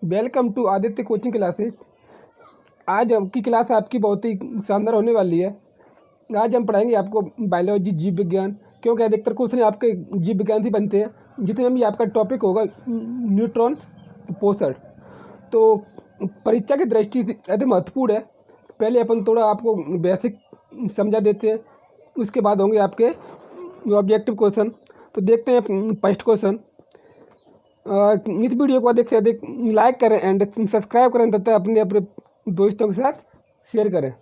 Welcome to Aditya coaching classes. आज आपकी class आपकी बहुत ही शानदार होने वाली है। आज हम पढ़ाएंगे आपको बायोलॉजी, जीव विज्ञान, क्योंकि अधिकतर क्वेश्चन आपके जीव विज्ञान से बनते हैं। जितने भी आपका टॉपिक होगा न्यूट्रॉन पोषण, तो परीक्षा की दृष्टि से अति महत्वपूर्ण है। पहले अपन थोड़ा आपको बेसिक समझा देते हैं, उसके बाद होंगे आपके ऑब्जेक्टिव क्वेश्चन। तो देखते हैं फर्स्ट क्वेश्चन। इस वीडियो को अधिक से अधिक लाइक करें एंड सब्सक्राइब करें तथा अपने अपने दोस्तों के साथ शेयर करें।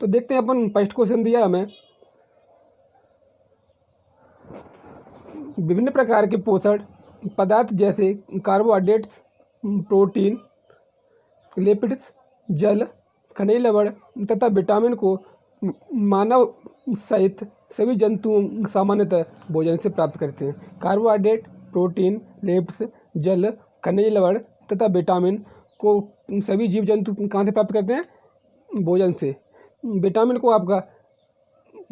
तो देखते हैं अपन फर्स्ट क्वेश्चन दिया हमें, विभिन्न प्रकार के पोषण पदार्थ जैसे कार्बोहाइड्रेट्स, प्रोटीन, लिपिड्स, जल, खनिज लवण तथा विटामिन को मानव सहित सभी जंतु सामान्यतः भोजन से प्राप्त करते हैं। कार्बोहाइड्रेट, प्रोटीन, लिपिड्स, जल, खनिज लवण तथा विटामिन को सभी जीव जंतु कहाँ से प्राप्त करते हैं? भोजन से। विटामिन को आपका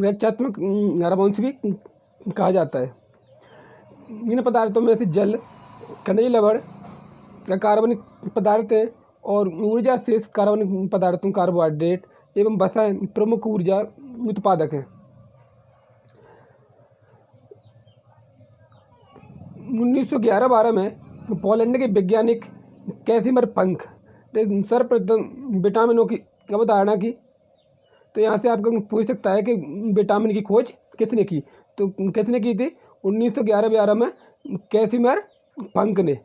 रक्षात्मक हार्मोन्स भी कहा जाता है। इन पदार्थों में से जल, खनिज लवण या कार्बनिक पदार्थ है और ऊर्जा शेष कार्बनिक पदार्थों कार्बोहाइड्रेट एवं वसा प्रमुख ऊर्जा उत्पादक हैं। 1911-12 में पोलैंड के वैज्ञानिक कैसिमर पंख ने सर्वप्रथम विटामिनों की अवधारणा की। तो यहाँ से आपको पूछ सकता है कि विटामिन की खोज किसने की? तो किसने की थी? 1911-12 में कैसिमर पंख ने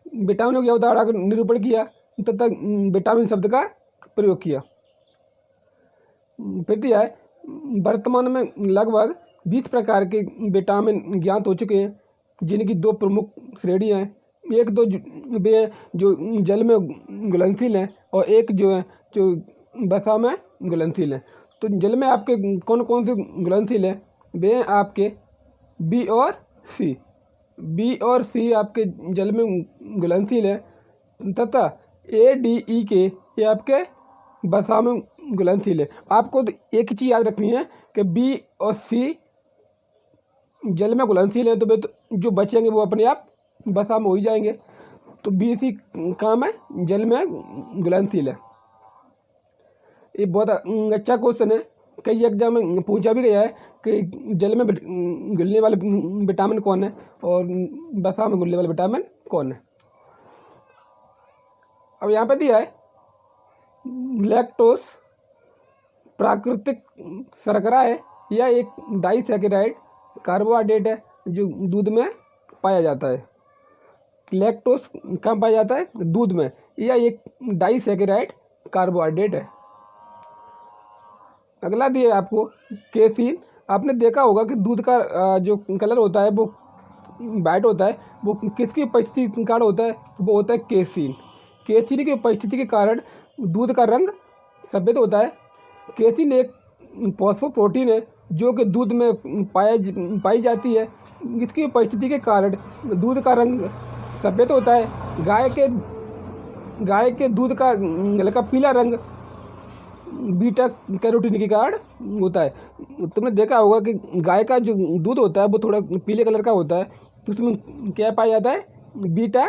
विटामिनों की अवधारणा का निरूपण किया तथा विटामिन शब्द का प्रयोग किया। फिर दिया है, वर्तमान में लगभग 20 प्रकार के विटामिन ज्ञात हो चुके हैं, जिनकी दो प्रमुख श्रेणियाँ हैं। एक तो वे हैं जो जल में घुलनशील हैं और एक जो है जो वसा में घुलनशील हैं। तो जल में आपके कौन कौन से घुलनशील हैं? वे हैं आपके बी और सी। बी और सी आपके जल में घुलनशील हैं तथा ए, डी, ई के ये आपके वसा में घुलनशील है। आपको तो एक ही चीज़ याद रखनी है कि बी और सी जल में घुलनशील है, तो वे तो जो बचेंगे वो अपने आप वसा में हो ही जाएंगे। तो बी सी काम है, जल में घुलनशील है। ये बहुत अच्छा क्वेश्चन है, कई एग्जाम में पूछा भी गया है कि जल में घुलने वाले विटामिन कौन है और वसा में घुलने वाले विटामिन कौन है। अब यहाँ पे दिया है लैक्टोस प्राकृतिक शर्करा है या एक डाइसैकेराइड कार्बोहाइड्रेट है जो दूध में पाया जाता है। लैक्टोस कहाँ पाया जाता है? दूध में। या एक डाइसैकेराइड कार्बोहाइड्रेट है। अगला दिया है आपको केसीन। आपने देखा होगा कि दूध का जो कलर होता है वो वाइट होता है, वो किसकी उपस्थिति के कारण होता है? वो होता है केसीन। केसीन की उपस्थिति के कारण दूध का रंग सफ़ेद होता है। केसीन एक फॉस्फोप्रोटीन है जो कि दूध में पाई जाती है। इसकी उपस्थिति के कारण दूध का रंग सफ़ेद होता है। गाय के दूध का हल्का पीला रंग बीटा कैरोटीन के कारण होता है। तुमने देखा होगा कि गाय का जो दूध होता है वो थोड़ा पीले कलर का होता है, तो उसमें क्या पाया जाता है? Beta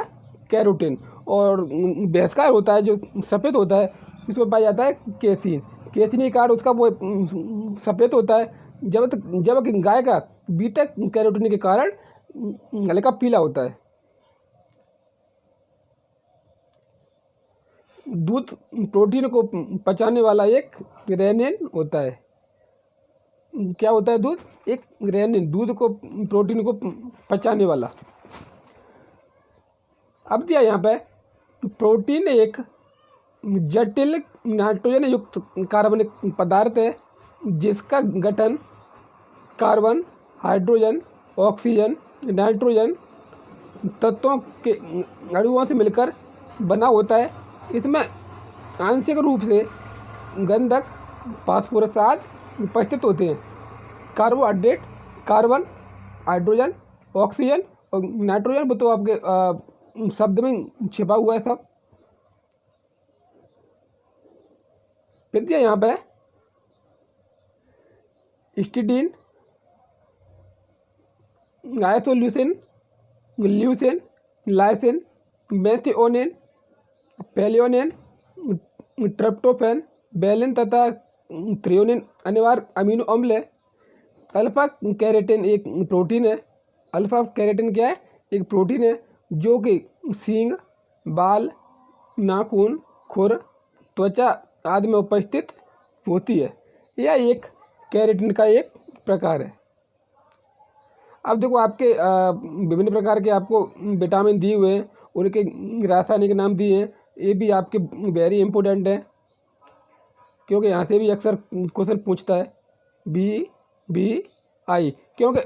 carotene. और भैंस का होता है जो सफ़ेद होता है, इसमें पाया जाता है केसीन। केसीन के कारण उसका वो सफ़ेद होता है, जब गाय का बीटा कैरोटीन के कारण हल्का पीला होता है। दूध प्रोटीन को पचाने वाला एक रेनिन होता है। क्या होता है? दूध एक रेनिन, दूध को प्रोटीन को पचाने वाला। अब दिया यहाँ पे प्रोटीन एक जटिल नाइट्रोजन युक्त कार्बनिक पदार्थ है जिसका गठन कार्बन, हाइड्रोजन, ऑक्सीजन, नाइट्रोजन तत्वों के अणुओं से मिलकर बना होता है। इसमें आंशिक रूप से गंधक, फास्फोरस आदि उपस्थित होते हैं। कार्बोहाइड्रेट कार्बन, हाइड्रोजन, ऑक्सीजन और नाइट्रोजन वो तो आपके शब्द में छिपा हुआ है सब। फिर दिया यहाँ पे histidine, isoleucine, leucine, lysine, methionine, पैलियोनिन, ट्रिप्टोफैन, वेलिन तथा थ्रियोनिन अनिवार्य अमीनो अम्ल है। अल्फा कैरोटीन एक प्रोटीन है। अल्फा कैरोटीन क्या है? एक प्रोटीन है जो कि सींग, बाल, नाखून, खुर, त्वचा आदि में उपस्थित होती है। यह एक कैरोटीन का एक प्रकार है। अब देखो आपके विभिन्न प्रकार के आपको विटामिन दिए हुए हैं, उनके रासायनिक नाम दिए हैं। ये भी आपके वेरी इंपॉर्टेंट है क्योंकि यहाँ से भी अक्सर क्वेश्चन पूछता है BBI, क्योंकि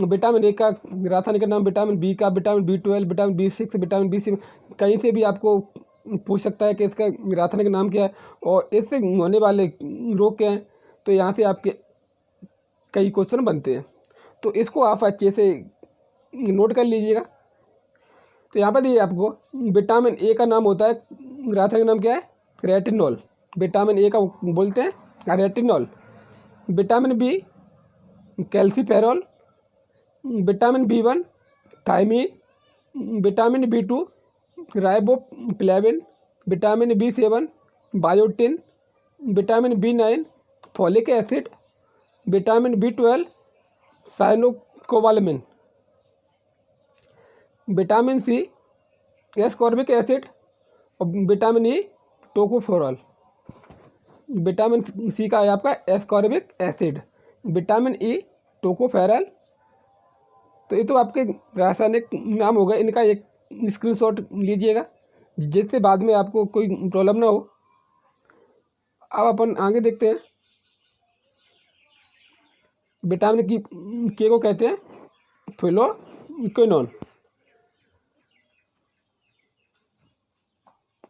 विटामिन ए का रासायनिक नाम, विटामिन बी का, vitamin B12, vitamin B6, vitamin B7 कहीं से भी आपको पूछ सकता है कि इसका रासायनिक नाम क्या है और इससे होने वाले रोग क्या हैं। तो यहाँ से आपके कई क्वेश्चन बनते हैं, तो इसको आप अच्छे से नोट कर लीजिएगा। तो यहाँ पर दिए आपको विटामिन ए का नाम होता है, रासायनिक नाम क्या है? रेटिनॉल। विटामिन ए का बोलते हैं retinol. Vitamin B calciferol, vitamin B1 thiamine, vitamin B2 riboflavin, vitamin B7 biotin, vitamin B9 folic acid, vitamin B12 cyanocobalamin, vitamin C ascorbic acid और vitamin E tocopherol. Vitamin C का है आपका ascorbic acid, vitamin E tocopherol. तो ये तो आपके रासायनिक नाम हो गए, इनका एक स्क्रीनशॉट लीजिएगा जिससे बाद में आपको कोई प्रॉब्लम ना हो। अब अपन आगे देखते हैं। विटामिन के को कहते हैं फिलोक्विनोन।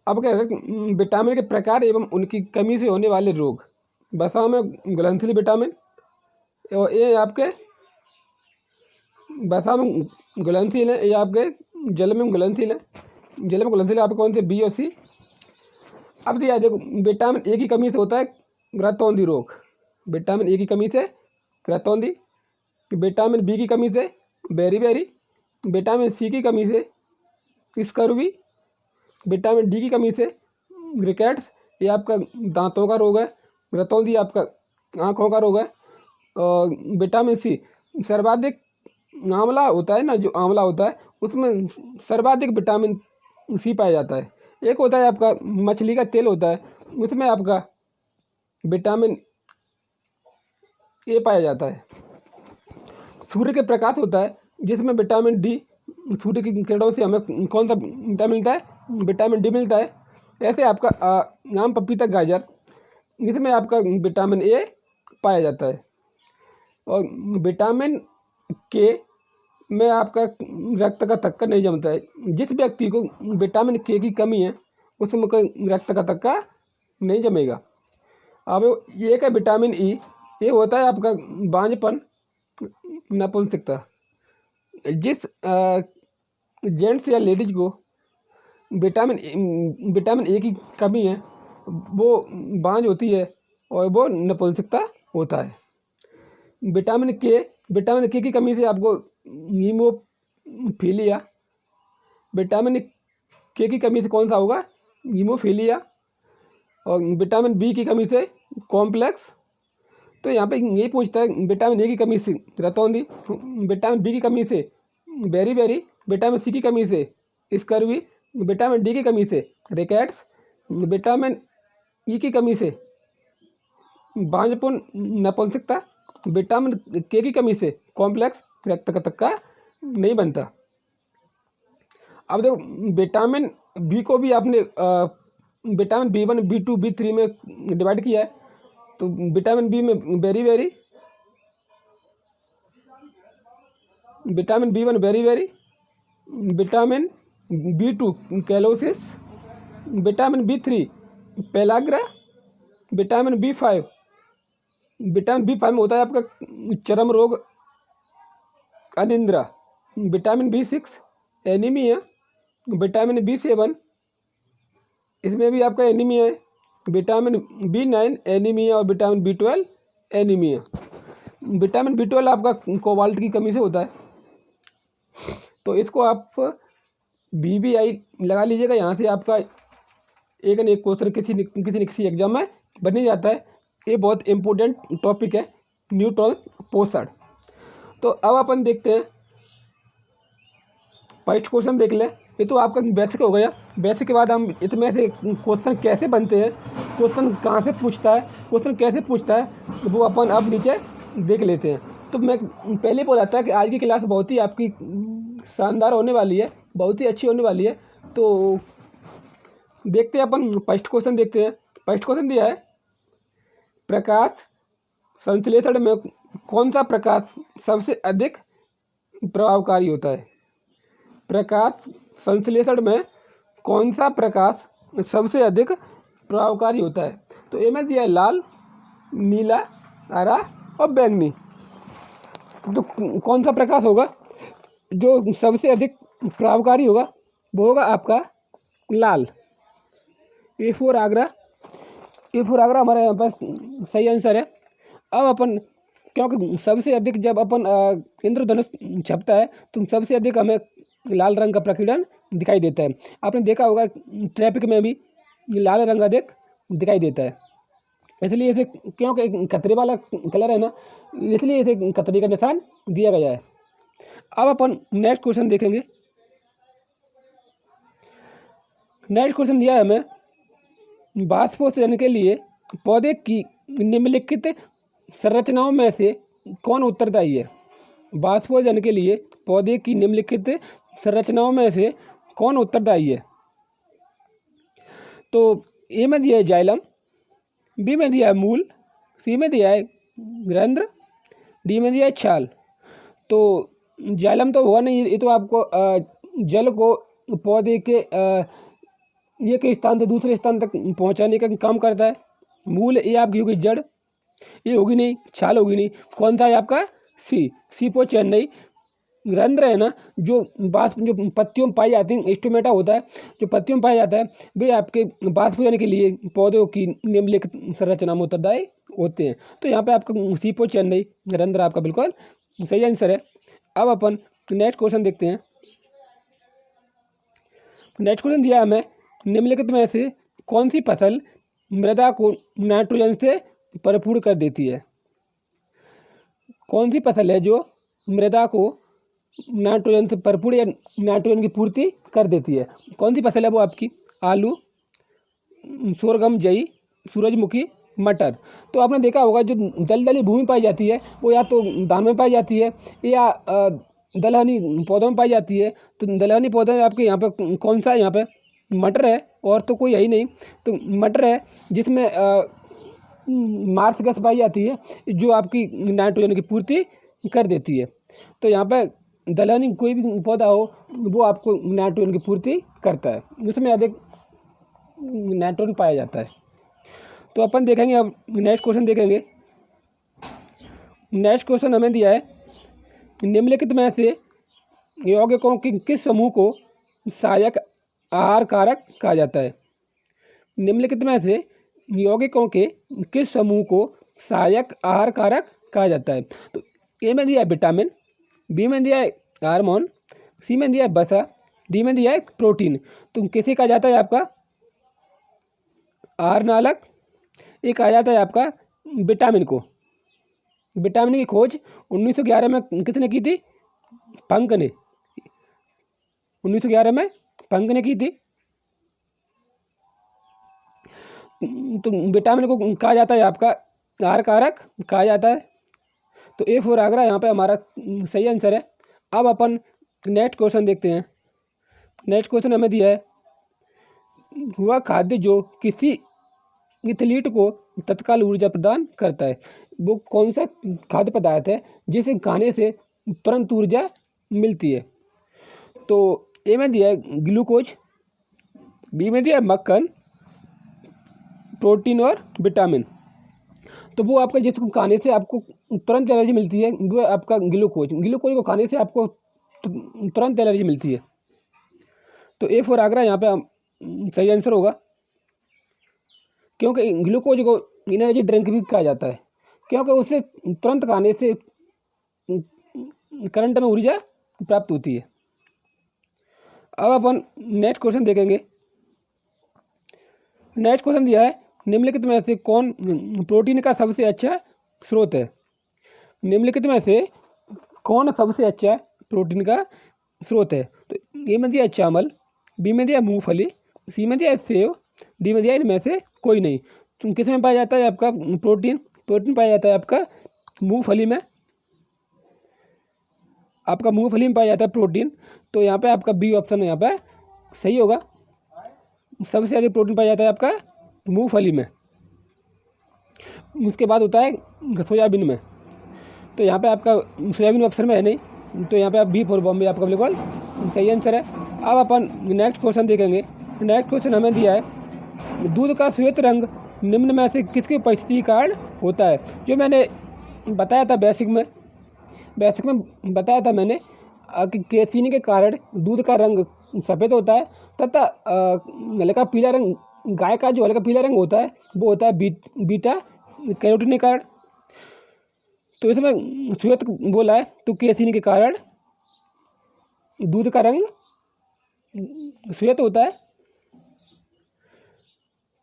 अब क्या है? विटामिन के प्रकार एवं उनकी कमी से होने वाले रोग। वसा में घुलनशील विटामिन, और ये आपके वसा में घुलनशील है, ये आपके जल में घुलनशील है। जल में घुलनशील आपके कौन से? B और C। अब दिया देखो, विटामिन ए की कमी से होता है रतौंधी रोग। विटामिन ए की कमी से रतौंधी, विटामिन बी की कमी से बेरीबेरी, विटामिन सी की कमी से स्कर्वी, विटामिन डी की कमी से रिकेट्स, ये आपका दांतों का रोग है। रतौंधी आपका आँखों का रोग है। और विटामिन सी सर्वाधिक आंवला होता है ना, जो आंवला होता है उसमें सर्वाधिक विटामिन सी पाया जाता है। एक होता है आपका मछली का तेल होता है, उसमें आपका विटामिन ए पाया जाता है। सूर्य के प्रकाश होता है जिसमें विटामिन डी, सूर्य की किरणों से हमें कौन सा विटामिन मिलता है? विटामिन डी मिलता है। ऐसे आपका आम, पपीता, गाजर, इसमें आपका विटामिन ए पाया जाता है। और विटामिन के में आपका रक्त का थक्का नहीं जमता है। जिस व्यक्ति को विटामिन के की कमी है उसमें कोई रक्त का थक्का नहीं जमेगा। अब ये का विटामिन ई, ये होता है आपका बांझपन, नपुंसकता। जिस जेंट्स या लेडीज को विटामिन ए की कमी है वो बांझ होती है और वो नपुंसकता होता है। विटामिन के की कमी से आपको हीमोफीलिया। विटामिन के की कमी से कौन सा होगा? हीमोफीलिया। और विटामिन बी की कमी से कॉम्प्लेक्स। तो यहाँ पे यही पूछता है विटामिन ए की कमी से रतौंधी, विटामिन बी की कमी से बेरीबेरी, विटामिन सी की कमी से स्कर्वी, विटामिन डी की कमी से रिकेट्स, विटामिन ई की कमी से बांझपन, नपुंसकता, विटामिन के की कमी से कॉम्प्लेक्स, रक्त का थक्का नहीं बनता। अब देखो विटामिन बी को भी आपने विटामिन B1, B2, B3 में डिवाइड किया है। तो विटामिन बी में beriberi, vitamin B1 beriberi, vitamin B2 cheilosis, vitamin B3 pellagra, vitamin B5 में होता है आपका चर्म रोग, अनिंद्रा, vitamin B6 anaemia, vitamin B7 इसमें भी आपका एनीमिया है, विटामिन B9 एनीमिया और vitamin B12 anaemia. Vitamin B12 आपका कोबाल्ट की कमी से होता है। तो इसको आप BBI लगा लीजिएगा। यहाँ से आपका एक न एक क्वेश्चन किसी एग्जाम में बन ही जाता है। ये बहुत इम्पोर्टेंट टॉपिक है न्यूट्रॉन पोषण। तो अब अपन देखते हैं फर्स्ट क्वेश्चन देख ले। ये तो आपका बेसिक हो गया। बेसिक के बाद हम इसमें से क्वेश्चन कैसे बनते हैं, क्वेश्चन कहाँ से पूछता है, क्वेश्चन कैसे पूछता है, वो अपन अब नीचे देख लेते हैं। तो मैं पहले बोला था कि आज की क्लास बहुत ही आपकी शानदार होने वाली है, बहुत ही अच्छी होने वाली है। तो देखते हैं अपन फर्स्ट क्वेश्चन देखते हैं। फर्स्ट क्वेश्चन दिया है प्रकाश संश्लेषण में कौन सा प्रकाश सबसे अधिक प्रभावकारी होता है। प्रकाश संश्लेषण में कौन सा प्रकाश सबसे अधिक प्रभावकारी होता है। तो ए में दिया है लाल, नीला, हरा और बैंगनी। तो कौन सा प्रकाश होगा जो सबसे अधिक प्रभावकारी होगा, वो होगा आपका लाल। A for Agra, A for Agra हमारे यहाँ पास सही आंसर है। अब अपन क्योंकि सबसे अधिक जब अपन इंद्रधनुष छपता है तो सबसे अधिक हमें लाल रंग का प्रकीर्णन दिखाई देता है। आपने देखा होगा ट्रैफिक में भी लाल रंग अधिक दिखाई देता है, इसलिए इसे क्योंकि कतरे वाला कलर है ना, इसलिए इसे कतरे का निशान दिया गया है। अब अपन नेक्स्ट क्वेश्चन देखेंगे। नेक्स्ट क्वेश्चन दिया है हमें वाष्पोत्सर्जन के लिए पौधे की निम्नलिखित संरचनाओं में से कौन उत्तरदायी है। वाष्पोत्सर्जन के लिए पौधे की निम्नलिखित संरचनाओं में से कौन उत्तरदायी है। तो ए में दिया है जाइलम, बी में दिया है मूल, सी में दिया है रंध्र, डी में दिया है छाल। तो जाइलम तो होगा नहीं, ये तो आपको जल को पौधे के एक स्थान से दूसरे स्थान तक पहुंचाने का काम करता है। मूल ये आपकी होगी जड़, ये होगी नहीं, छाल होगी नहीं। कौन सा है आपका सी फॉर चेन्नई। रंध्र है ना, जो पत्तियों में पाई जाती है, स्टोमेटा होता है जो पत्तियों में पाया जाता है, वे आपके वाष्पोत्सर्जन के लिए पौधों की निम्नलिखित संरचना में उत्तरदायी होते हैं। तो यहाँ पे आपका सी फॉर चेन्नई, रंध्र आपका बिल्कुल सही आंसर है। अब अपन नेक्स्ट क्वेश्चन देखते हैं। नेक्स्ट क्वेश्चन दिया हमें निम्नलिखित में से कौन सी फसल मृदा को नाइट्रोजन से भरपूर कर देती है। कौन सी फसल है जो मृदा को नाइट्रोजन से भरपूर या नाइट्रोजन की पूर्ति कर देती है। कौन सी फसल है वो आपकी आलू, सोरगम, जई, सूरजमुखी, मटर। तो आपने देखा होगा जो दलदली भूमि पाई जाती है वो या तो धान में पाई जाती है या दलहनी पौधों में पाई जाती है। तो दलहनी पौधे आपके यहाँ पे कौन सा है, यहाँ पे मटर है और तो कोई है ही नहीं। तो मटर है जिसमें मार्स गैस पाई जाती है जो आपकी नाइट्रोजन की पूर्ति कर देती है। तो यहाँ पे दलहनी कोई भी पौधा हो वो आपको नाइट्रोजन की पूर्ति करता है, उसमें अधिक नाइट्रोजन पाया जाता है। तो अपन देखेंगे अब नेक्स्ट क्वेश्चन देखेंगे। नेक्स्ट क्वेश्चन हमें दिया है निम्नलिखित में से यौगिकों के किस समूह को सहायक आहार कारक कहा जाता है। निम्नलिखित में से यौगिकों के किस समूह को सहायक आहार कारक कहा जाता है। तो ए में दिया है विटामिन, बी में दिया है हार्मोन, सी में दिया है वसा, डी में दिया है प्रोटीन। तो किसे कहा जाता है आपका आहार नालक। ये कहा जाता है आपका विटामिन को। विटामिन की खोज 1911 में किसने की थी, पंक ने। 1911 में पंक ने की थी। तो विटामिन को कहा जाता है आपका आहार कारक कहा जाता है। तो ए फॉर आगरा यहाँ पे हमारा सही आंसर है। अब अपन नेक्स्ट क्वेश्चन देखते हैं। नेक्स्ट क्वेश्चन हमें दिया है वह खाद्य जो किसी एथलीट को तत्काल ऊर्जा प्रदान करता है। वो कौन सा खाद्य पदार्थ है जिसे खाने से तुरंत ऊर्जा मिलती है। तो ए में दिया है ग्लूकोज, बी में दिया है मक्खन, प्रोटीन और विटामिन। तो वो आपका जिसको खाने से आपको तुरंत एनर्जी मिलती है वो आपका ग्लूकोज। ग्लूकोज को खाने से आपको तुरंत एनर्जी मिलती है। तो ए फॉर आगरा यहाँ पे सही आंसर होगा, क्योंकि ग्लूकोज को एनर्जी ड्रिंक भी कहा जाता है क्योंकि उसे तुरंत खाने से करंट में ऊर्जा प्राप्त होती है। अब अपन नेक्स्ट क्वेश्चन देखेंगे। नेक्स्ट क्वेश्चन दिया है, निम्नलिखित में से कौन प्रोटीन का सबसे अच्छा स्रोत है। निम्नलिखित में से कौन सबसे अच्छा प्रोटीन का स्रोत है। तो ए में दिया चावल, बी में दिया मूंगफली, सी में दिया सेव, डी में दिया इनमें से कोई नहीं। तो किस में पाया जाता है आपका प्रोटीन? प्रोटीन पाया जाता है आपका मूंगफली में, आपका मूंगफली में पाया जाता है प्रोटीन। तो यहाँ पे आपका बी ऑप्शन यहाँ पे सही होगा। सबसे अधिक प्रोटीन पाया जाता है आपका मूंगफली में। उसके बाद होता है सोयाबीन में। तो यहाँ पे आपका सोयाबीन ऑप्शन में है नहीं, तो यहाँ पे आप बी फॉर बॉम्बे आपका बिल्कुल सही आंसर है। अब अपन नेक्स्ट क्वेश्चन देखेंगे। नेक्स्ट क्वेश्चन हमें दिया है, दूध का श्वेत रंग निम्न में से किसकी उपस्थिति के कारण होता है। जो मैंने बताया था बेसिक में बताया था मैंने कि केसीन के कारण दूध का रंग सफ़ेद होता है तथा हल्का पीला रंग, गाय का जो हल्का पीला रंग होता है वो होता है बीटा कैरोटीन के कारण। तो इसमें श्वेत बोला है, तो केसीन के कारण दूध का रंग श्वेत होता है,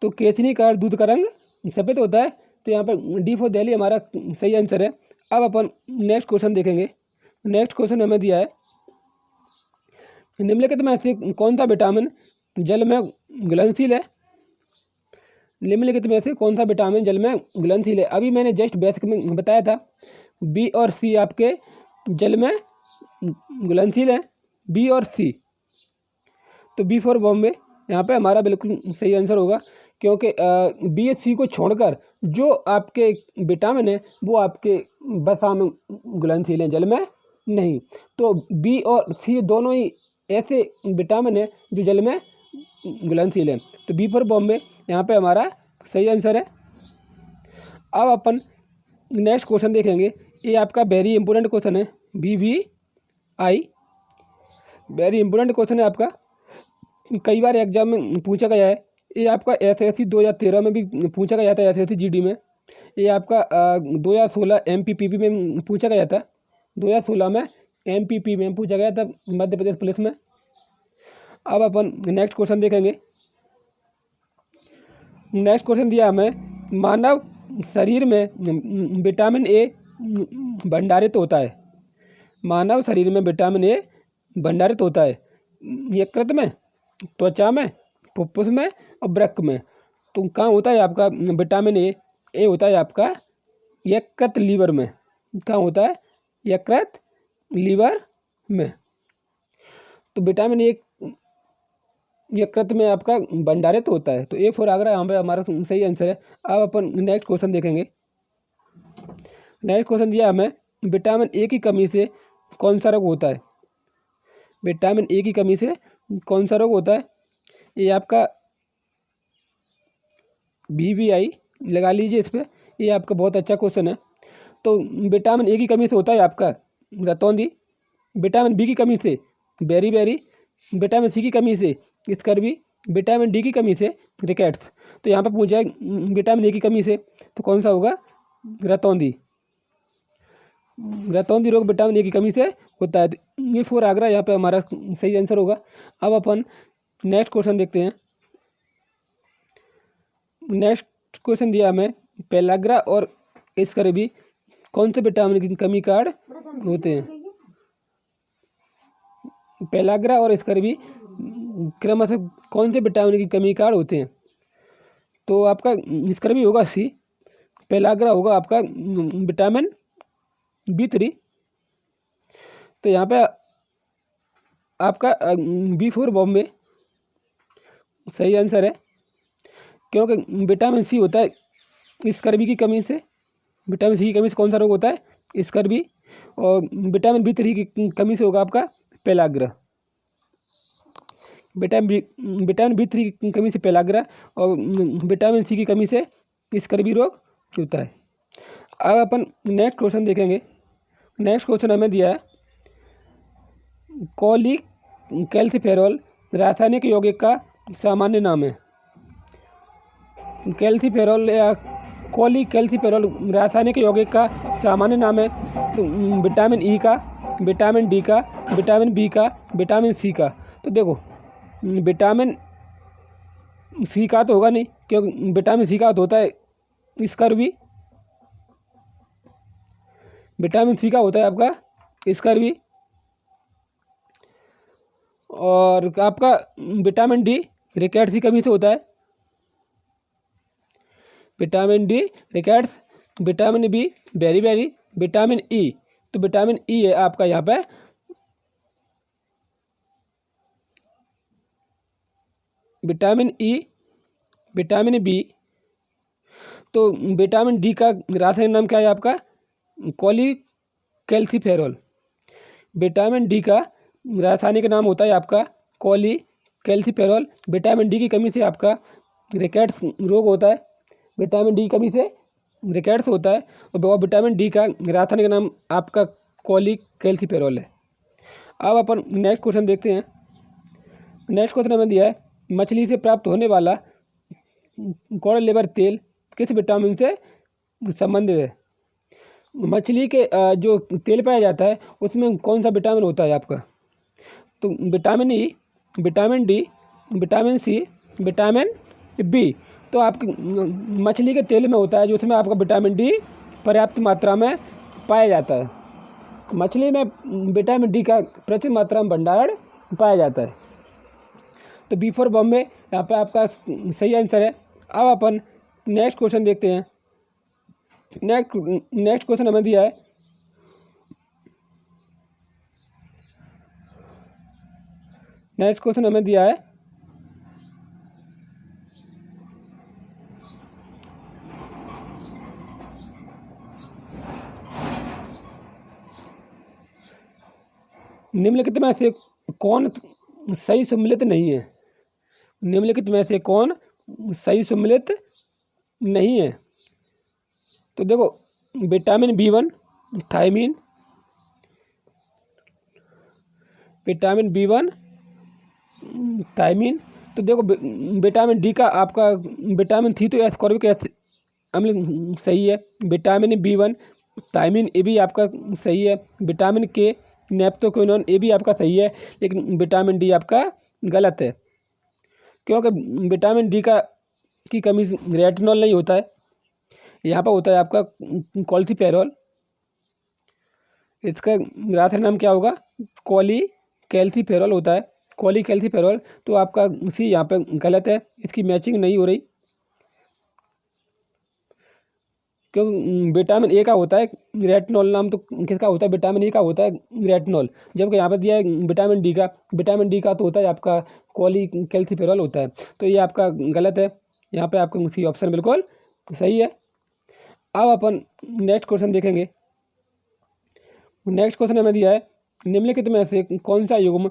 तो केसीन के कारण दूध का रंग सफ़ेद होता है। तो यहाँ पर डी फॉर दिल्ली हमारा सही आंसर है। अब अपन नेक्स्ट क्वेश्चन देखेंगे। नेक्स्ट क्वेश्चन हमें दिया है, निम्नलिखित में से कौन सा विटामिन जल में घुलनशील है। निम्नलिखित में से कौन सा विटामिन जल में घुलनशील है। अभी मैंने जस्ट बेसिक में बताया था बी और सी आपके जल में घुलनशील है, बी और सी। तो बी फॉर बॉम्बे यहाँ पे हमारा बिल्कुल सही आंसर होगा, क्योंकि बी और सी को छोड़कर जो आपके विटामिन है वो आपके वसा में घुलनशील हैं, जल में नहीं। तो बी और सी दोनों ही ऐसे विटामिन है जो जल में घुलनशील है। तो बी फॉर बॉम्बे यहाँ पे हमारा सही आंसर है। अब अपन नेक्स्ट क्वेश्चन देखेंगे। ये आपका वेरी इंपॉर्टेंट क्वेश्चन है, BVI वेरी इंपॉर्टेंट क्वेश्चन है आपका, कई बार एग्जाम में पूछा गया है। ये आपका SSC 2013 में भी पूछा गया था, SSC GD में। ये आपका 2016 MPPP में पूछा गया था, 2016 में MPP में पूछा गया था, मध्य प्रदेश पुलिस में। अब अपन नेक्स्ट क्वेश्चन देखेंगे। नेक्स्ट क्वेश्चन दिया हमें, मानव शरीर में विटामिन ए भंडारित होता है। मानव शरीर में विटामिन ए भंडारित होता है यकृत में, त्वचा में, फुफ्फुस में और वृक्क में। तो कहाँ होता है आपका विटामिन ए होता है आपका यकृत लीवर में। कहाँ होता है? यकृत लीवर में। तो विटामिन ए यकृत में आपका भंडारित होता है। तो ए फॉर आगरा यहाँ पे हमारा सही आंसर है। अब अपन नेक्स्ट क्वेश्चन देखेंगे। नेक्स्ट क्वेश्चन दिया हमें, विटामिन ए की कमी से कौन सा रोग होता है। विटामिन ए की कमी से कौन सा रोग होता है। ये आपका BVI लगा लीजिए इस पर, ये आपका बहुत अच्छा क्वेश्चन है। तो विटामिन ए की कमी से होता है आपका रतौंधी, विटामिन बी की कमी से बेरी, विटामिन सी की कमी से स्कर्वी, विटामिन डी की कमी से रिकेट्स। तो यहाँ पर पूछा है विटामिन ए की कमी से, तो कौन सा होगा? रतौंधी रोग विटामिन ए की कमी से होता है। ये फॉर आगरा यहाँ पे हमारा सही आंसर होगा। अब अपन नेक्स्ट क्वेश्चन देखते हैं। नेक्स्ट क्वेश्चन दिया हमें, पेलाग्रा और स्कर्वी कौन से विटामिन की कमी कारण होते हैं। पेलाग्रा और स्कर्वी क्रमशः कौन से विटामिन की कमी कारण होते हैं। तो आपका स्कर्वी होगा सी, पेलाग्रा होगा आपका विटामिन B3। तो यहाँ पे आपका बी फॉर बॉम्बे सही आंसर है, क्योंकि विटामिन सी होता है स्कर्वी की कमी से। विटामिन सी की कमी से कौन सा रोग होता है? स्कर्वी। और विटामिन B3 की कमी से होगा आपका पेलाग्रा। विटामिन B3 की कमी से पेलाग्रा और विटामिन सी की कमी से स्कर्वी रोग होता है। अब अपन नेक्स्ट क्वेश्चन देखेंगे। नेक्स्ट क्वेश्चन हमें दिया है, कोलिकैल्सिफेरॉल रासायनिक यौगिक का सामान्य नाम है। कैल्सिफेरॉल या कोलिकैल्सिफेरॉल रासायनिक यौगिक का सामान्य नाम है। तो विटामिन ई का, विटामिन डी का, विटामिन बी का, विटामिन सी का। तो देखो विटामिन सी का तो होगा नहीं, क्योंकि विटामिन सी का तो होता है स्कर्वी। विटामिन सी का होता है आपका स्कर्वी। और आपका विटामिन डी रिकेट्स की कमी से होता है। Vitamin D rickets. Vitamin B beriberi. Vitamin E, तो विटामिन ई है आपका यहाँ पे विटामिन ई, विटामिन बी। तो विटामिन डी का रासायनिक नाम क्या है आपका? कॉलीकैल्सिफेरॉल। विटामिन डी का रासायनिक नाम होता है आपका कॉलीकैल्सिफेरॉल। विटामिन डी की कमी से आपका रिकेट्स रोग होता है। विटामिन डी की कमी से रिकेट्स होता है। और विटामिन डी का रासायनिक नाम आपका कॉलीकैल्सिफेरॉल है। अब अपन नेक्स्ट क्वेश्चन देखते हैं। नेक्स्ट क्वेश्चन हमें दिया है, मछली से प्राप्त होने वाला कॉड लिवर तेल किस विटामिन से संबंधित है? मछली के जो तेल पाया जाता है उसमें कौन सा विटामिन होता है आपका? तो vitamin E, vitamin D, vitamin C, vitamin B. तो आपकी मछली के तेल में होता है, जो उसमें आपका विटामिन डी पर्याप्त मात्रा में पाया जाता है। मछली में विटामिन डी का प्रचुर मात्रा में भंडारण पाया जाता है। तो बी फॉर बॉम्बे यहाँ पे आपका सही आंसर है। अब अपन नेक्स्ट क्वेश्चन देखते हैं। नेक्स्ट क्वेश्चन हमें दिया है, नेक्स्ट क्वेश्चन हमें दिया है निम्नलिखित में से कौन सही सम्मिलित नहीं है? निम्नलिखित में से कौन सही सम्मिलित नहीं है? तो देखो, vitamin B1 thiamine, vitamin B1 thymine. तो देखो, विटामिन डी का आपका विटामिन सी तो एस्कॉर्बिक अम्ल सही है। विटामिन B1 थायमीन ये भी आपका सही है। विटामिन के नेप्टोक्विनोन ये भी आपका सही है। लेकिन विटामिन डी आपका गलत है, क्योंकि विटामिन डी की कमी से रेटिनॉल नहीं होता है, यहाँ पर होता है आपका कॉल्सिफेरॉल। इसका रासायनिक नाम क्या होगा? कॉलीकैल्सिफेरॉल होता है, कॉलीकैल्सिफेरॉल। तो आपका सी यहाँ पे गलत है, इसकी मैचिंग नहीं हो रही। क्योंकि विटामिन ए का होता है रेटिनॉल, नाम तो किसका होता है? विटामिन ए का होता है रेटिनॉल। जबकि यहाँ पर दिया है विटामिन डी का, विटामिन डी का तो होता है आपका कॉलीकैल्सिफेरॉल होता है। तो ये आपका गलत है, यहाँ पे आपका सी ऑप्शन बिल्कुल सही है। अब अपन नेक्स्ट क्वेश्चन देखेंगे। नेक्स्ट क्वेश्चन हमें दिया है, निम्नलिखित में से कौन सा युग्म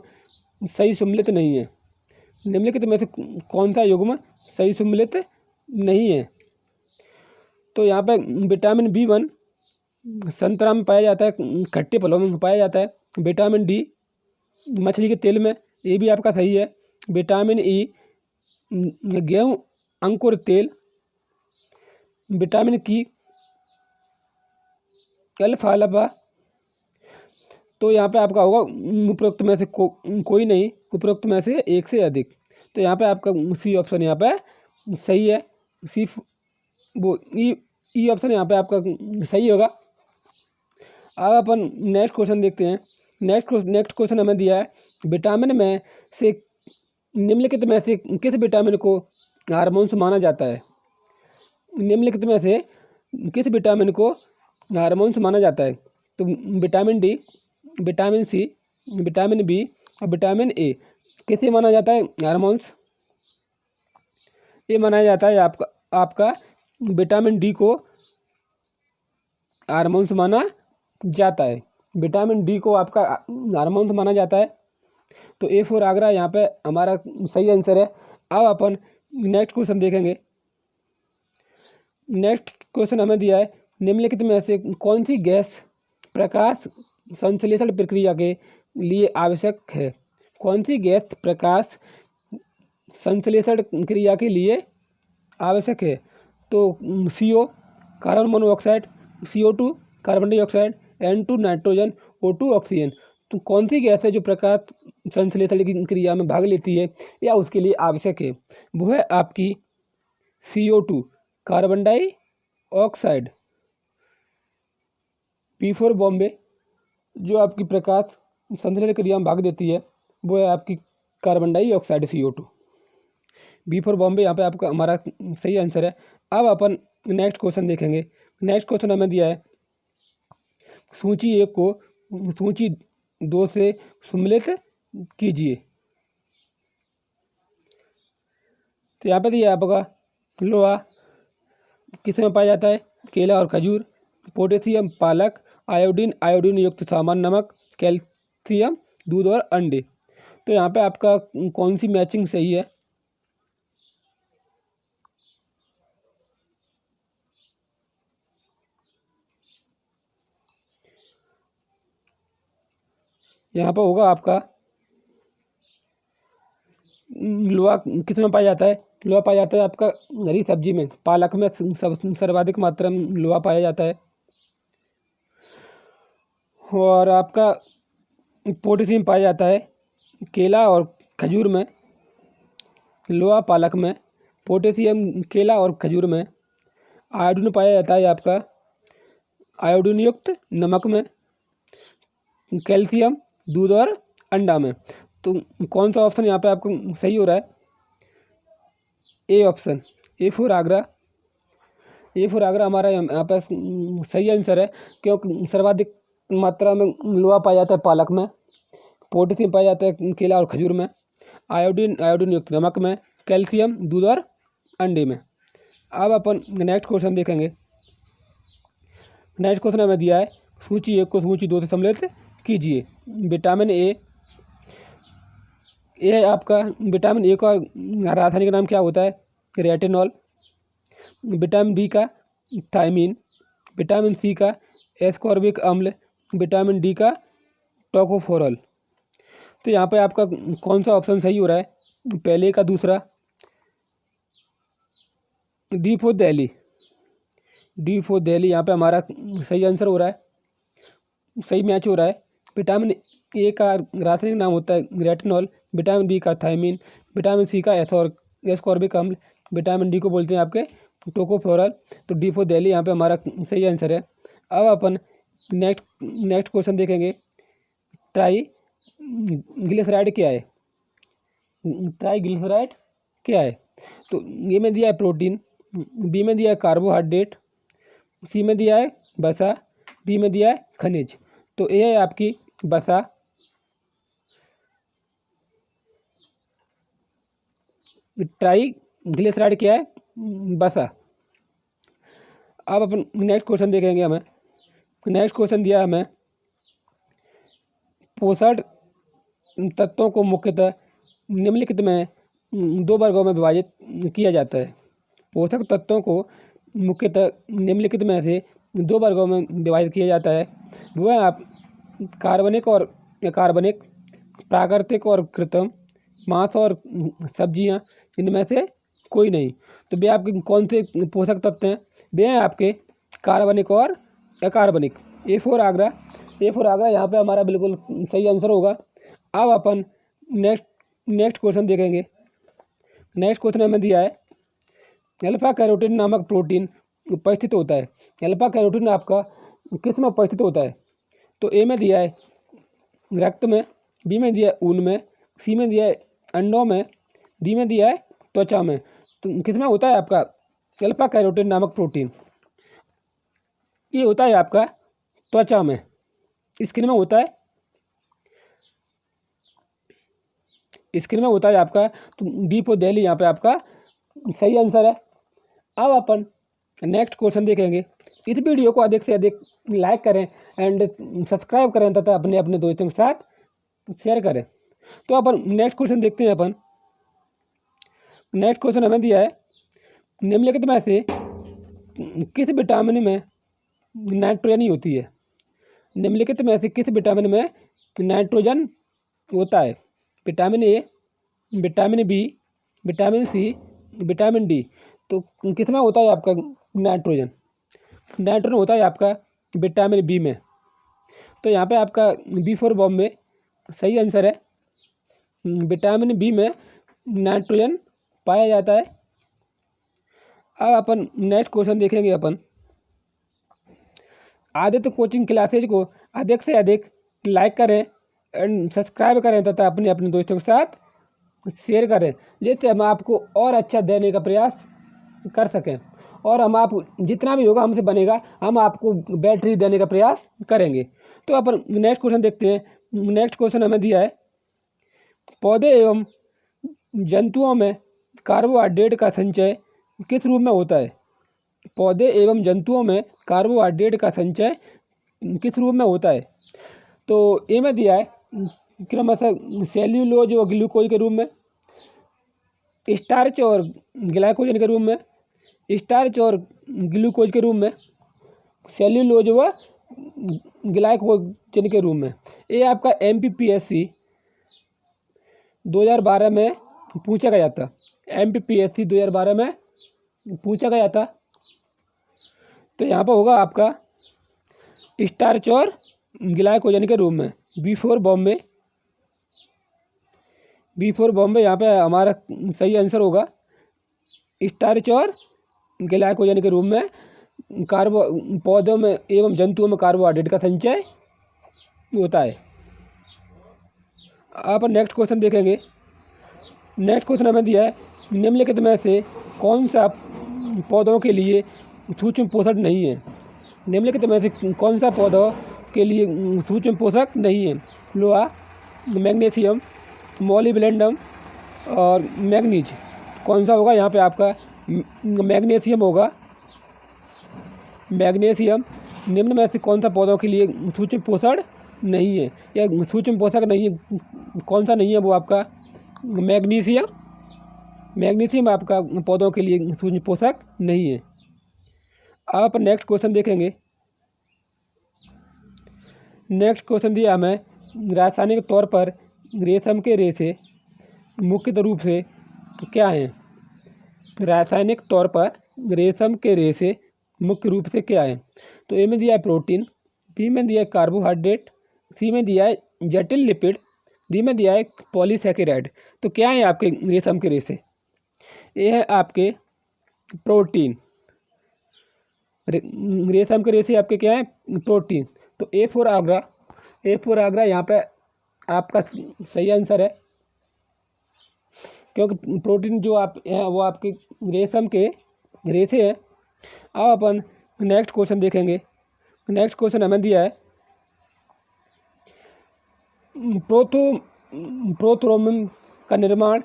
सही सम्मिलित नहीं है? निम्नलिखित में से कौन सा युग्म सही सम्मिलित नहीं है? तो यहाँ पे विटामिन B1 संतरा में पाया जाता है, खट्टे फलों में पाया जाता है। विटामिन डी मछली के तेल में, ये भी आपका सही है। विटामिन ई गेहूँ अंकुर तेल। विटामिन की अल्फा। तो यहाँ पे आपका होगा उपरोक्त में से कोई नहीं, उपरोक्त में से एक से अधिक। तो यहाँ पे आपका सी ऑप्शन यहाँ पे सही है। सी वो ई ऑप्शन यहाँ पे आपका सही होगा। अब अपन नेक्स्ट क्वेश्चन देखते हैं। नेक्स्ट क्वेश्चन हमें दिया है, विटामिन में से निम्नलिखित में से किस विटामिन को हार्मोन्स माना जाता है? निम्नलिखित में से किस विटामिन को हार्मोन्स माना जाता है? तो vitamin D, vitamin C, vitamin B और विटामिन ए किसे माना जाता है हार्मोन्स? ये माना जाता है आपका विटामिन डी को हार्मोन्स माना जाता है। विटामिन डी को आपका हार्मोन्स माना जाता है। तो ए फॉर आगरा यहाँ पे हमारा सही आंसर है। अब अपन नेक्स्ट क्वेश्चन देखेंगे। नेक्स्ट क्वेश्चन हमें दिया है, निम्नलिखित में से कौन सी गैस प्रकाश संश्लेषण प्रक्रिया के लिए आवश्यक है? कौन सी गैस प्रकाश संश्लेषण क्रिया के लिए आवश्यक है? तो CO carbon monoxide, CO2 carbon dioxide, N2 nitrogen, O2 oxygen. तो कौन सी गैस है जो प्रकाश संश्लेषण की क्रिया में भाग लेती है या उसके लिए आवश्यक है? वो है आपकी CO2 carbon dioxide. P4 Bombay जो आपकी प्रकाश संश्लेषण क्रिया में भाग देती है वो है आपकी carbon dioxide CO2। B4 Bombay यहाँ पे आपका हमारा सही आंसर है। अब अपन नेक्स्ट क्वेश्चन देखेंगे। नेक्स्ट क्वेश्चन हमें दिया है सूची 1 को सूची 2 से सम्मिलित कीजिए। तो यहाँ पे दिया है आपका लोहा किस में पाया जाता है, केला और खजूर, पोटेशियम पालक, आयोडीन आयोडीन युक्त सामान्य नमक, कैल्शियम दूध और अंडे। तो यहाँ पे आपका कौन सी मैचिंग सही है? यहाँ पर होगा आपका लोहा किस में पाया जाता है? लोहा पाया जाता है आपका हरी सब्जी में, पालक में सर्वाधिक मात्रा में लोहा पाया जाता है। और आपका पोटेशियम पाया जाता है केला और खजूर में। लोहा पालक में, पोटेशियम केला और खजूर में। आयोडीन पाया जाता है आपका आयोडीन युक्त नमक में, कैल्शियम दूध और अंडा में। तो कौन सा ऑप्शन यहाँ पे आपको सही हो रहा है? A option, A4 Agra. A4 Agra हमारा यहाँ पे सही आंसर है, क्योंकि सर्वाधिक मात्रा में लोहा पाया जाता है पालक में, पोटेशियम पाया जाता है केला और खजूर में, आयोडीन आयोडीन युक्त नमक में, कैल्शियम दूध और अंडे में। अब अपन नेक्स्ट क्वेश्चन देखेंगे। नेक्स्ट क्वेश्चन हमें दिया है सूची 1 को सूची 2 से सम्मिलित कीजिए। विटामिन ए है आपका, विटामिन ए का रासायनिक नाम क्या होता है? रेटिनॉल। विटामिन बी का थायमीन, विटामिन सी का एस्कॉर्बिक अम्ल, विटामिन डी का टोकोफेरॉल। तो यहाँ पे आपका कौन सा ऑप्शन सही हो रहा है? पहले का दूसरा? D for Delhi. D for Delhi यहाँ पे हमारा सही आंसर हो रहा है, सही मैच हो रहा है। विटामिन ए का रासायनिक नाम होता है रेटिनॉल, विटामिन बी का थायमीन, विटामिन सी का एस्कॉर्बिक अम्ल, विटामिन डी को बोलते हैं आपके टोकोफेरॉल। तो डी फॉर दिल्ली यहाँ पे हमारा सही आंसर है। अब अपन नेक्स्ट क्वेश्चन देखेंगे। ट्राइग्लिसराइड क्या है? ट्राइग्लिसराइड क्या है? तो ए में दिया है प्रोटीन, बी में दिया है कार्बोहाइड्रेट, सी में दिया है वसा, डी में दिया है खनिज। तो ए है आपकी वसा। ट्राइग्लिसराइड क्या है? वसा। अब अपन नेक्स्ट क्वेश्चन देखेंगे। हमें नेक्स्ट क्वेश्चन दिया है हमें पोषक तत्वों को मुख्यतः निम्नलिखित में 2 वर्गों में विभाजित किया जाता है। पोषक तत्वों को मुख्यतः निम्नलिखित में से 2 वर्गों में विभाजित किया जाता है। वो है आप कार्बनिक और अकार्बनिक, प्राकृतिक और कृत्रिम, मांस और सब्जियां, इनमें से कोई नहीं। तो वे आपके कौन से पोषक तत्व हैं? वे हैं आपके कार्बनिक और अकार्बनिक। A4 आगरा। A4 आगरा यहाँ पे हमारा बिल्कुल सही आंसर होगा। अब अपन नेक्स्ट क्वेश्चन देखेंगे। नेक्स्ट क्वेश्चन हमें दिया है अल्फा कैरोटीन नामक प्रोटीन उपस्थित होता है। अल्फा कैरोटीन आपका किस में उपस्थित होता है? तो ए में दिया है रक्त में, बी में दिया है ऊन में, सी में दिया है अंडों में, डी में दिया है त्वचा में। तो किस में होता है आपका अल्फा कैरोटीन नामक प्रोटीन? ये होता है आपका त्वचा में, स्किन में होता है, स्किन में होता है आपका। तो डी फॉर दिल्ली यहाँ पे आपका सही आंसर है। अब अपन नेक्स्ट क्वेश्चन देखेंगे। इस वीडियो को अधिक से अधिक लाइक करें एंड सब्सक्राइब करें तथा अपने अपने दोस्तों के साथ शेयर करें। तो अपन नेक्स्ट क्वेश्चन देखते हैं। अपन नेक्स्ट क्वेश्चन हमें दिया है निम्नलिखित में से किस विटामिन में नाइट्रोजन होती है? निम्नलिखित में से किस विटामिन में नाइट्रोजन होता है? Vitamin A, vitamin B, vitamin C, vitamin D. तो किस में होता है आपका नाइट्रोजन? नाइट्रोजन होता है आपका विटामिन बी में। तो यहाँ पे आपका B4 बॉम्बे सही आंसर है। विटामिन बी में नाइट्रोजन पाया जाता है। अब अपन नेक्स्ट क्वेश्चन देखेंगे। अपन आदित्य कोचिंग क्लासेज को अधिक से अधिक लाइक करें एंड सब्सक्राइब करें तथा अपने अपने दोस्तों के साथ शेयर करें, जिससे हम आपको और अच्छा देने का प्रयास कर सकें और हम आप जितना भी होगा हमसे बनेगा हम आपको बैटरी देने का प्रयास करेंगे। तो अपन नेक्स्ट क्वेश्चन देखते हैं। नेक्स्ट क्वेश्चन हमें दिया है, पौधे एवं जंतुओं में कार्बोहाइड्रेट का संचय किस रूप में होता है? पौधे एवं जंतुओं में कार्बोहाइड्रेट का संचय किस रूप में होता है? तो ए में दिया है क्रमशः सेल्यूलोज और ग्लूकोज के रूप में, स्टार्च और ग्लाइकोजन के रूप में, स्टार्च और ग्लूकोज के रूप में, सेल्यूलोज व ग्लाइकोजन के रूप में। ये आपका MPPSC 2012 में पूछा गया था। MPPSC 2012 में पूछा गया था। तो यहाँ पर होगा आपका स्टार्च और ग्लाइकोजन के रूप में। B4 बॉम्बे यहाँ पे हमारा सही आंसर होगा स्टार्च और ग्लाइकोजन के रूप में पौधों में एवं जंतुओं में कार्बोहाइड्रेट का संचय होता है। आप नेक्स्ट क्वेश्चन देखेंगे। नेक्स्ट क्वेश्चन हमें दिया है, निम्नलिखित में से कौन सा पौधों के लिए सूक्ष्म पोषक नहीं है? निम्नलिखित में से कौन सा पौधों के लिए सूक्ष्म पोषक नहीं है? लोहा, मैग्नीशियम, मॉलिब्डेनम और मैग्नीज। कौन सा होगा यहाँ पे आपका? मैग्नीशियम होगा। मैग्नीशियम निम्न में से कौन सा पौधों के लिए सूक्ष्म पोषक नहीं है या सूक्ष्म पोषक नहीं है? कौन सा नहीं है? वो आपका मैग्नीशियम। मैग्नीशियम आपका पौधों के लिए सूक्ष्म पोषक नहीं है। आप नेक्स्ट क्वेश्चन देखेंगे। नेक्स्ट क्वेश्चन दिया हमें, रासायनिक तौर पर रेशम के रेशे मुख्य रूप से क्या हैं? रासायनिक तौर पर रेशम के रेशे मुख्य रूप से क्या है? तो ए में दिया है प्रोटीन, बी में दिया है कार्बोहाइड्रेट, सी में दिया है जटिल लिपिड, डी में दिया है पॉलीसैकेराइड। तो क्या है आपके रेशम के रेशे? ये है आपके प्रोटीन। रेशम के रेशे आपके क्या है? प्रोटीन। तो A4 आगरा यहाँ पे आपका सही आंसर है, क्योंकि प्रोटीन जो आप हैं वो आपके रेशम के रेशे हैं। अब अपन नेक्स्ट क्वेश्चन देखेंगे। नेक्स्ट क्वेश्चन हमें दिया है, प्रोथ्रोम्बिन का निर्माण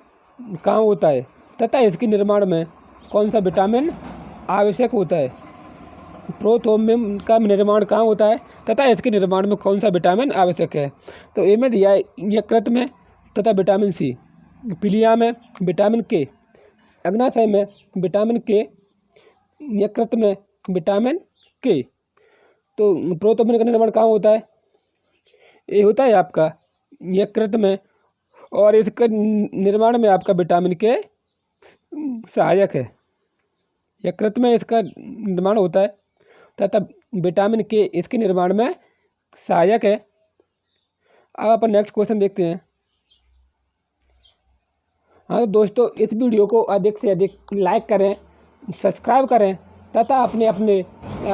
कहाँ होता है तथा इसके निर्माण में कौन सा विटामिन आवश्यक होता है? प्रोथ्रोम्बिन का निर्माण कहाँ होता है तथा इसके निर्माण में कौन सा विटामिन आवश्यक है? तो ए में दिया है यकृत में तथा विटामिन सी, पीलिया में विटामिन के, अग्नाशय में विटामिन के, यकृत में विटामिन के। तो प्रोथ्रोम्बिन का निर्माण कहाँ होता है? ये होता है आपका यकृत में, और इसका निर्माण में आपका विटामिन के सहायक है। यकृत में इसका निर्माण होता है तथा विटामिन के इसके निर्माण में सहायक है। अब अपन नेक्स्ट क्वेश्चन देखते हैं। हाँ तो दोस्तों, इस वीडियो को अधिक से अधिक लाइक करें, सब्सक्राइब करें तथा अपने अपने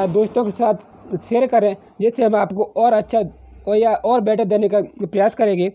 दोस्तों के साथ शेयर करें, जिससे हम आपको और अच्छा और बेटर देने का प्रयास करेंगे।